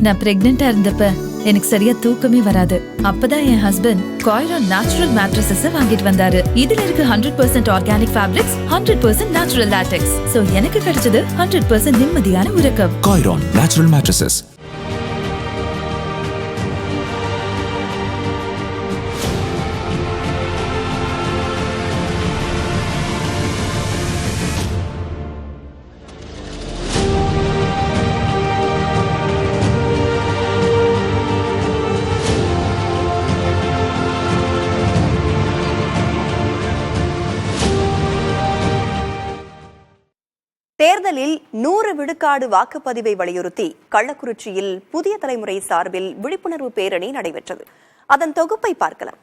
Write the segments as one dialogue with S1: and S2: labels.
S1: நான் பிரெக்னெண்டா இருந்தப்ப எனக்கு சரியா தூக்கமே வராது. அப்பதான் என் ஹஸ்பண்ட் காய்ரான் நேச்சுரல் மேட்ரஸஸ் வாங்கிட்டு வந்தாரு. இதுல இருக்கு 100% organic fabrics, 100% natural latex. So எனக்கு கிடைச்சது 100% நிம்மதியான உறக்கம்.
S2: காய்ரான் நேச்சுரல் மேட்ரஸஸ்.
S3: தேர்தலில் 100 விழுக்காடு வாக்குப்பதிவை வலியுறுத்தி கள்ளக்குறிச்சியில் புதிய தலைமுறை சார்பில் விழிப்புணர்வு பேரணி நடைபெற்றது. அதன் தொகுப்பை பார்க்கலாம்.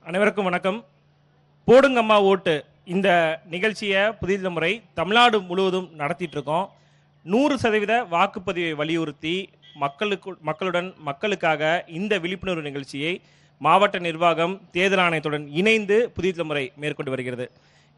S4: அனைவருக்கும் வணக்கம். போடுங்கம்மா ஓட்டு இந்த நிகழ்ச்சியை புதிய தலைமுறை தமிழ்நாடு முழுவதும் நடத்திட்டு இருக்கோம். 100% வாக்குப்பதிவை வலியுறுத்தி மக்களுக்காக இந்த விழிப்புணர்வு நிகழ்ச்சியை மாவட்ட நிர்வாகம் தேர்தல் ஆணையத்துடன் இணைந்து புதிய தலைமுறை மேற்கொண்டு வருகிறது.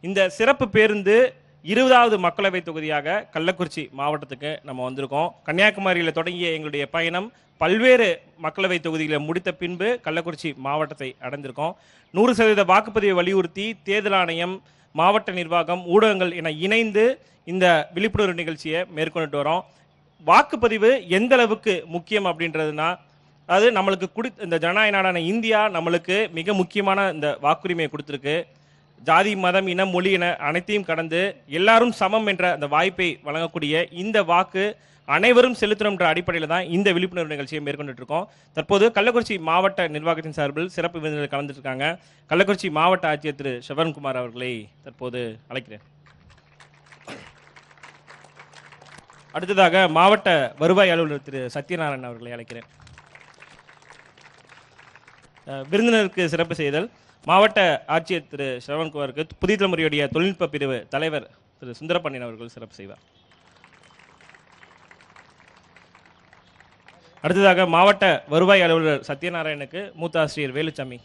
S4: இந்த சிறப்பு பேருந்து 20வது மக்களவை தொகுதியாக கள்ளக்குறிச்சி மாவட்டத்துக்கு நம்ம வந்திருக்கோம். கன்னியாகுமரியில் தொடங்கிய எங்களுடைய பயணம் பல்வேறு மக்களவை தொகுதிகளை முடித்த பின்பு கள்ளக்குறிச்சி மாவட்டத்தை அடைந்திருக்கோம். 100% வாக்குப்பதிவை வலியுறுத்தி தேர்தல் ஆணையம், மாவட்ட நிர்வாகம், ஊடகங்கள் என இணைந்து இந்த விழிப்புணர்வு நிகழ்ச்சியை மேற்கொண்டுட்டு வரோம். வாக்குப்பதிவு எந்த அளவுக்கு முக்கியம் அப்படின்றதுனா, அது நம்மளுக்கு இந்த ஜனநாயக நாடான இந்தியா நம்மளுக்கு மிக முக்கியமான இந்த வாக்குரிமையை கொடுத்துருக்கு. ஜாதி, மதம், இனம், மொழி என அனைத்தையும் கடந்து எல்லாரும் சமம் என்ற அந்த வாய்ப்பை வழங்கக்கூடிய இந்த வாக்கு அனைவரும் செலுத்தணும்ன்ற அடிப்படையில் தான் இந்த விழிப்புணர்வு நிகழ்ச்சியை மேற்கொண்டுட்டு இருக்கோம். தற்போது கள்ளக்குறிச்சி மாவட்ட நிர்வாகத்தின் சார்பில் சிறப்பு விருந்தினர் கலந்துட்டு இருக்காங்க. கள்ளக்குறிச்சி மாவட்ட ஆட்சியர் திரு ஷவன்குமார் அவர்களை தற்போது அழைக்கிறேன். அடுத்ததாக மாவட்ட வருவாய் அலுவலர் திரு சத்யநாராயணன் அவர்களை அழைக்கிறேன். விருந்தினருக்கு சிறப்பு செய்தல் மாவட்ட ஆட்சியர் திரு ஷவன்குமாருக்கு புதிய தலைமுறையுடைய தொழில்நுட்ப பிரிவு தலைவர் திரு சுந்தரபாண்டியன் அவர்கள் சிறப்பு செய்வார். அடுத்ததாக மாவட்ட வருவாய் அலுவலர் சத்யநாராயணுக்கு மூத்த ஆசிரியர் வேலுச்சாமி.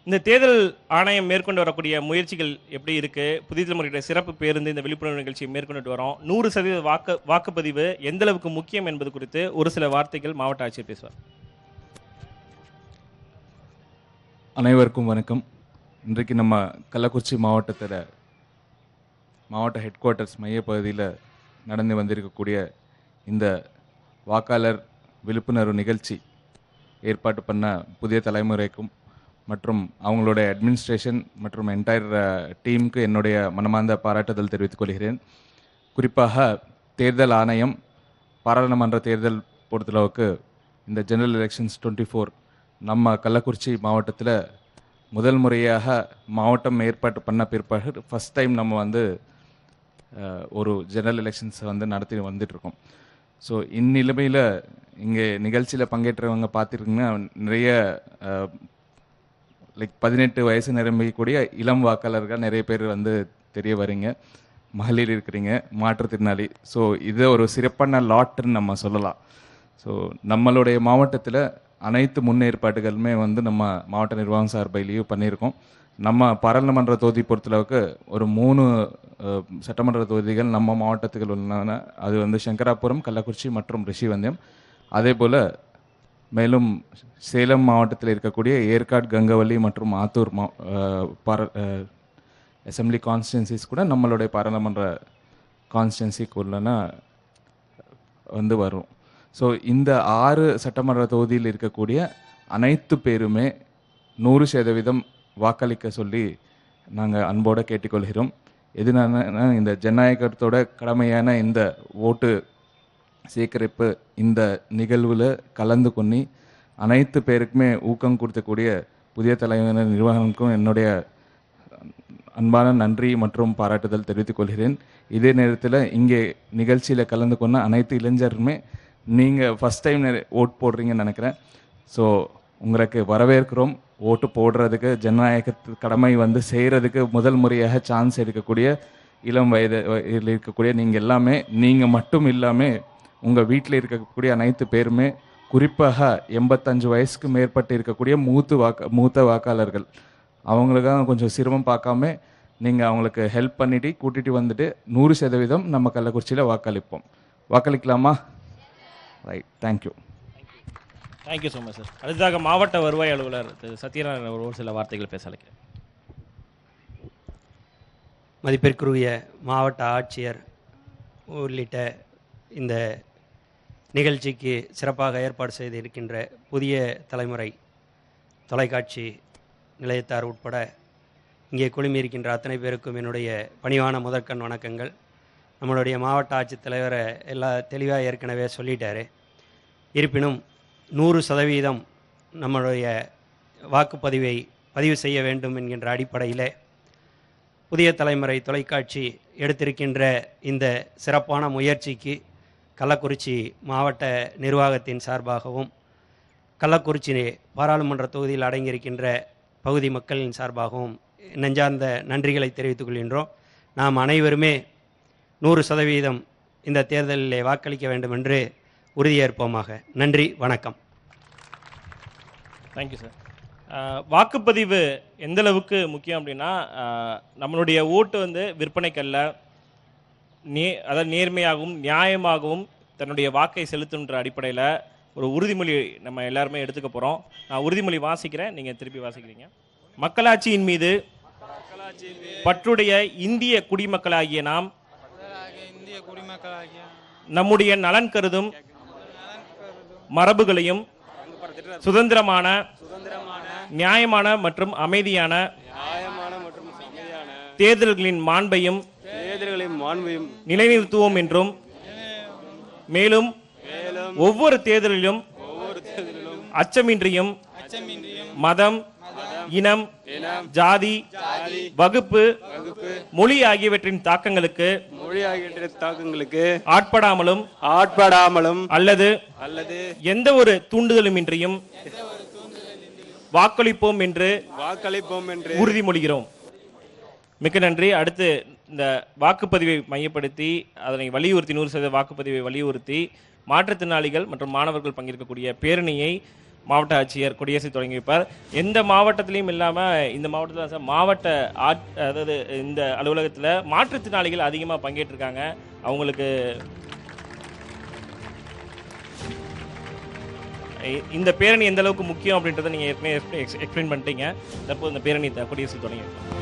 S4: இந்த தேர்தல் ஆணையம் மேற்கொண்டு வரக்கூடிய முயற்சிகள் எப்படி இருக்கு, புதிய தலைமுறையுடைய சிறப்பு பேருந்து இந்த விழிப்புணர்வு நிகழ்ச்சியை மேற்கொண்டு வரோம். 100% வாக்குப்பதிவு எந்த அளவுக்கு முக்கியம் என்பது குறித்து ஒரு சில வார்த்தைகள் மாவட்ட ஆட்சியர் பேசுவார்.
S5: அனைவருக்கும் வணக்கம். இன்றைக்கு நம்ம கள்ளக்குறிச்சி மாவட்ட ஹெட் குவார்ட்டர்ஸ் மையப்பகுதியில் நடந்து வந்திருக்கக்கூடிய இந்த வாக்காளர் விழிப்புணர்வு நிகழ்ச்சி ஏற்பாடு பண்ண புதிய தலைமுறைக்கும் மற்றும் அவங்களுடைய அட்மினிஸ்ட்ரேஷன் மற்றும் என்டையர் டீமுக்கு என்னுடைய மனமார்ந்த பாராட்டுதல் தெரிவித்துக் கொள்கிறேன். குறிப்பாக தேர்தல் ஆணையம் பாராளுமன்ற தேர்தல் பொறுத்தளவுக்கு இந்த ஜெனரல் எலெக்ஷன்ஸ் 24 நம்ம கள்ளக்குறிச்சி மாவட்டத்தில் முதல் முறையாக மாவட்டம் ஏற்பாடு பண்ண பிற்பாடு ஃபஸ்ட் டைம் நம்ம ஒரு ஜெனரல் எலெக்ஷன்ஸை நடத்தி வந்துட்டுருக்கோம். ஸோ இந்நிலைமையில் இங்கே நிகழ்ச்சியில் பங்கேற்றவங்க பார்த்துருக்கீங்கன்னா நிறைய 18 வயசு நிரம்பிக்கூடிய இளம் வாக்காளர்கள் நிறைய பேர் தெரிய வரீங்க, மகளிர் இருக்கிறீங்க, மாற்றுத்திறனாளி. ஸோ இது ஒரு சிறப்பான லாட்டுன்னு நம்ம சொல்லலாம். ஸோ நம்மளுடைய மாவட்டத்தில் அனைத்து முன்னேற்பாடுகளுமே நம்ம மாவட்ட நிர்வாகம் சார்பிலையும் பண்ணியிருக்கோம். நம்ம பாராளுமன்ற தொகுதி பொறுத்தளவுக்கு ஒரு 3 சட்டமன்ற தொகுதிகள் நம்ம மாவட்டத்துக்கு உள்ளன. அது சங்கராபுரம், கள்ளக்குறிச்சி மற்றும் ரிஷிவந்தியம். அதே போல் மேலும் சேலம் மாவட்டத்தில் இருக்கக்கூடிய ஏற்காடு, கங்கவள்ளி மற்றும் ஆத்தூர் அசம்பிளி கான்ஸ்டிடுவன்சிஸ் கூட நம்மளுடைய பாராளுமன்ற கான்ஸ்டிடுவன்சிக்கு உள்ளன வரும். ஸோ இந்த 6 சட்டமன்ற தொகுதியில் இருக்கக்கூடிய அனைத்து பேருமே 100% வாக்களிக்க சொல்லி நாங்கள் அன்போடு கேட்டுக்கொள்கிறோம். எதுனா இந்த ஜனநாயகத்தோட கடமையான இந்த ஓட்டு சேகரிப்பு இந்த நிகழ்வில் கலந்து கொண்டு அனைத்து பேருக்குமே ஊக்கம் கொடுத்தக்கூடிய புதிய தலைவர் நிர்வாகங்களுக்கும் என்னுடைய அன்பான நன்றி மற்றும் பாராட்டுதல் தெரிவித்துக் கொள்கிறேன். இதே நேரத்தில் இங்கே நிகழ்ச்சியில் கலந்து கொண்ட அனைத்து இளைஞருமே நீங்கள் ஃபஸ்ட் டைம் ஓட் போடுறீங்கன்னு நினைக்கிறேன். ஸோ உங்களுக்கு வரவேற்கிறோம். ஓட்டு போடுறதுக்கு ஜனநாயக கடமை வந்து செய்கிறதுக்கு முதல் முறையாக சான்ஸ் எடுக்கக்கூடிய இளம் வயதில் இருக்கக்கூடிய நீங்கள் எல்லாமே, நீங்கள் மட்டும் இல்லாமல் உங்கள் வீட்டில் இருக்கக்கூடிய அனைத்து பேருமே, குறிப்பாக 85 வயசுக்கு மேற்பட்டு இருக்கக்கூடிய மூத்த வாக்காளர்கள், அவங்களுக்காக கொஞ்சம் சிரமம் பார்க்காம நீங்கள் அவங்களுக்கு ஹெல்ப் பண்ணிட்டு கூட்டிகிட்டு வந்துட்டு 100% நம்ம கள்ளக்குறிச்சியில் வாக்களிப்போம். வாக்களிக்கலாமா? Right, thank you.
S4: Thank you so much sir. அடுத்ததாக மாவட்ட வருவாய் அலுவலர் திரு சத்யநாராயணன் ஒரு சில வார்த்தைகள் பேச அழைக்கிறேன்.
S2: மதிப்பிற்குரிய மாவட்ட ஆட்சியர் உள்ளிட்ட இந்த நிகழ்ச்சிக்கு சிறப்பாக ஏற்பாடு செய்திருக்கின்ற புதிய தலைமுறை தொலைக்காட்சி நிலையத்தார் உட்பட இங்கே குழுமியிருக்கின்ற அத்தனை பேருக்கும் என்னுடைய பணிவான முதற்கண் வணக்கங்கள். நம்மளுடைய மாவட்ட ஆட்சித்தலைவரை தெளிவாக ஏற்கனவே சொல்லிட்டாரு. இருப்பினும் 100% நம்மளுடைய வாக்குப்பதிவை பதிவு செய்ய வேண்டும் என்கின்ற அடிப்படையில் புதிய தலைமுறை தொலைக்காட்சி எடுத்திருக்கின்ற இந்த சிறப்பான முயற்சிக்கு கள்ளக்குறிச்சி மாவட்ட நிர்வாகத்தின் சார்பாகவும் கள்ளக்குறிச்சி பாராளுமன்ற தொகுதியில் அடங்கியிருக்கின்ற பகுதி மக்களின் சார்பாகவும் நெஞ்சார்ந்த நன்றிகளை தெரிவித்துக் கொள்கின்றோம். நாம் அனைவருமே 100% இந்த தேர்தலில் வாக்களிக்க வேண்டும் என்று உறுதியேற்போமாக. நன்றி, வணக்கம்.
S4: Thank you sir. வாக்குப்பதிவு எந்த அளவுக்கு முக்கியம் அப்படின்னா, நம்மளுடைய ஓட்டு வந்து விற்பனைக்கல்ல, அதாவது நேர்மையாகவும் நியாயமாகவும் தன்னுடைய வாக்கை செலுத்துன்ற அடிப்படையில் ஒரு உறுதிமொழி நம்ம எல்லாருமே எடுத்துக்க போகிறோம். நான் உறுதிமொழி வாசிக்கிறேன், நீங்கள் திருப்பி வாசிக்கிறீங்க. மக்களாட்சியின் மீது பற்றுடைய இந்திய குடிமக்களாகிய நாம் நம்முடைய நலன் கருதும் மரபுகளையும் சுதந்திரமான, நியாயமான மற்றும் அமைதியான தேர்தல்களின் மாண்பையும் நிலைநிறுத்துவோம் என்றும், மேலும் ஒவ்வொரு தேர்தலிலும் அச்சமின்றியும் மதம், இனம், ஜாதி, வகுப்பு, மொழி ஆகியவற்றின் தாக்கங்களுக்கு ஆட்படாமலும் அல்லது எந்த ஒரு தூண்டுதலுமின்றியும் வாக்களிப்போம் என்று உறுதிமொழிகிறோம். மிக்க நன்றி. அடுத்து இந்த வாக்குப்பதிவை மையப்படுத்தி அதனை வலியுறுத்தி 100% வாக்குப்பதிவை வலியுறுத்தி மாற்றுத்திறனாளிகள் மற்றும் மாணவர்கள் பங்கேற்கக்கூடிய பேரணியை மாவட்ட ஆட்சியர் கொடியரசு தொடங்கி வைப்பார். எந்த மாவட்டத்திலையும் இல்லாமல் இந்த மாவட்டத்தில் மாவட்ட அதாவது இந்த அலுவலகத்தில் மாற்றுத்திறனாளிகள் அதிகமாக பங்கேற்றிருக்காங்க. அவங்களுக்கு இந்த பேரணி எந்த அளவுக்கு முக்கியம் அப்படின்றத நீங்கள் ஏற்கனவே எக்ஸ்பிளைன் பண்ணிட்டீங்க. தற்போது இந்த பேரணி கொடியரசு தொடங்கி வைப்பார்.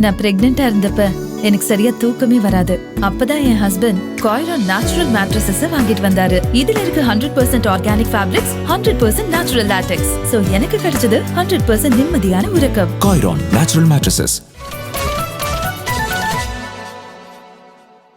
S1: நான் பிரெக்னெண்டா இருந்தப்ப எனக்கு சரியா தூக்கமே வராது. அப்பதான் என் ஹஸ்பண்ட் காய்ரான் நேச்சுரல் மேட்ரஸஸ் வாங்கிட்டு வந்தாரு. இதுல இருக்கு 100% organic fabrics, 100% natural latex. So எனக்கு கிடைச்சது 100% நிம்மதியான உறக்கம்.
S6: Coiron Natural Mattresses.